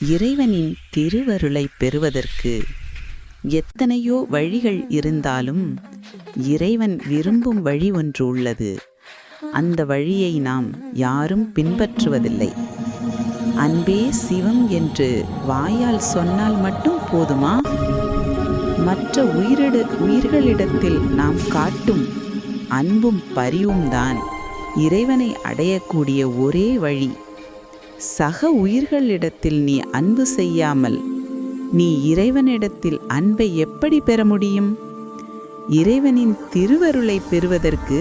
இறைவனின் திருவருளை பெறுவதற்கு எத்தனையோ வழிகள் இருந்தாலும் இறைவன் விரும்பும் வழி ஒன்று உள்ளது. அந்த வழியை நாம் யாரும் பின்பற்றுவதில்லை. அன்பே சிவம் என்று வாயால் சொன்னால் மட்டும் போதுமா? மற்ற உயிர்களிடத்தில் நாம் காட்டும் அன்பும் பரிவும் தான் இறைவனை அடையக்கூடிய ஒரே வழி. சக உயிர்களிடத்தில் நீ அன்பு செய்யாமல் நீ இறைவனிடத்தில் அன்பை எப்படி பெற முடியும்? இறைவனின் திருவருளை பெறுவதற்கு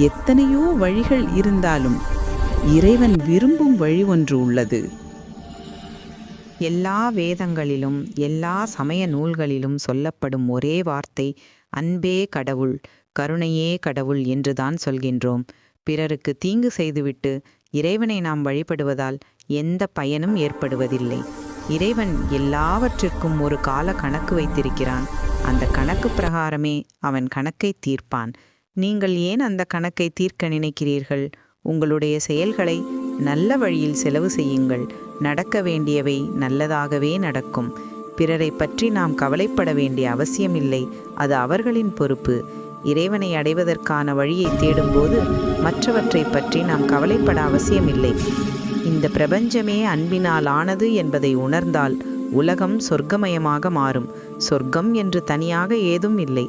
எத்தனையோ வழிகள் இருந்தாலும் இறைவன் விரும்பும் வழி ஒன்று உள்ளது. எல்லா வேதங்களிலும் எல்லா சமய நூல்களிலும் சொல்லப்படும் ஒரே வார்த்தை அன்பே கடவுள், கருணையே கடவுள் என்றுதான் சொல்கின்றோம். பிறருக்கு தீங்கு செய்துவிட்டு இறைவனை நாம் வழிபடுவதால் எந்த பயனும் ஏற்படுவதில்லை. இறைவன் எல்லாவற்றிற்கும் ஒரு கால கணக்கு வைத்திருக்கிறான். அந்த கணக்கு பிரகாரமே அவன் கணக்கை தீர்ப்பான். நீங்கள் ஏன் அந்த கணக்கை தீர்க்க நினைக்கிறீர்கள்? உங்களுடைய செயல்களை நல்ல வழியில் செலவு செய்யுங்கள். நடக்க வேண்டியவை நல்லதாகவே நடக்கும். பிறரை பற்றி நாம் கவலைப்பட வேண்டிய அவசியமில்லை. அது அவர்களின் பொறுப்பு. இறைவனை அடைவதற்கான வழியை தேடும்போது மற்றவற்றை பற்றி நாம் கவலைப்பட அவசியமில்லை. இந்த பிரபஞ்சமே அன்பினால் ஆனது என்பதை உணர்ந்தால் உலகம் சொர்க்கமயமாக மாறும். சொர்க்கம் என்று தனியாக ஏதும் இல்லை.